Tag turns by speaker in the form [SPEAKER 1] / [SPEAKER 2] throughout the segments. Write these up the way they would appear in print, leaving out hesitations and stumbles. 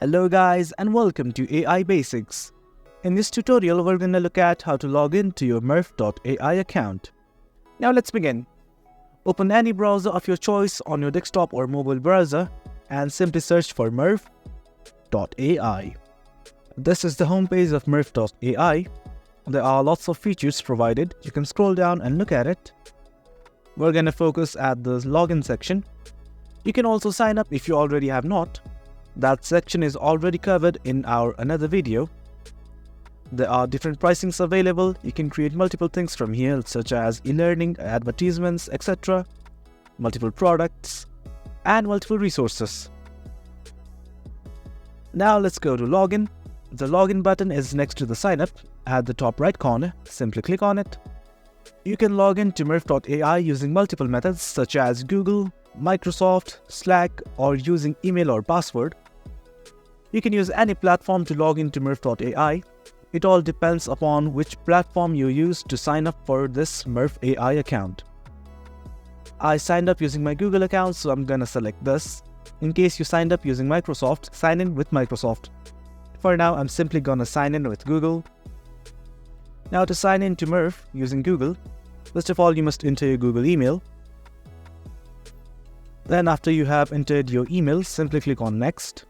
[SPEAKER 1] Hello guys and welcome to AI Basics. In this tutorial we're going to look at how to log in to your Murf AI account. Now let's begin. Open any browser of your choice on your desktop or mobile browser and simply search for Murf AI. This is the homepage of Murf AI. There are lots of features provided. You can scroll down and look at it. We're going to focus at the login section. You can also sign up if you already have not. That section is already covered in our another video. There are different pricings available. You can create multiple things from here, such as e-learning, advertisements, etc., multiple products, and multiple resources. Now let's go to login. The login button is next to the sign up at the top right corner. Simply click on it. You can log in to Murf AI using multiple methods such as Google, Microsoft, Slack, or using email or password. You can use any platform to log into Murf AI. It all depends upon which platform you use to sign up for this Murf AI account. I signed up using my Google account, so I'm gonna select this. In case you signed up using Microsoft, sign in with Microsoft. For now, I'm simply gonna sign in with Google. Now to sign in to Murf using Google, first of all you must enter your Google email. Then after you have entered your email, simply click on Next.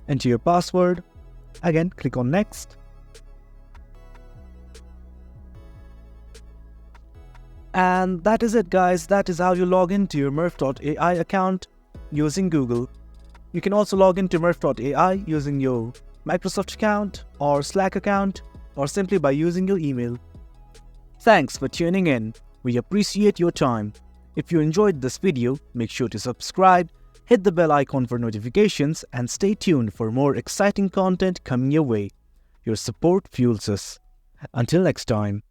[SPEAKER 1] Enter your password. Again, click on Next. And that is it guys, that is how you log into your Murf AI account using Google. You can also log into Murf AI using your Microsoft account or Slack account or simply by using your email. Thanks for tuning in. We appreciate your time. If you enjoyed this video, make sure to subscribe, hit the bell icon for notifications, and stay tuned for more exciting content coming your way. Your support fuels us. Until next time.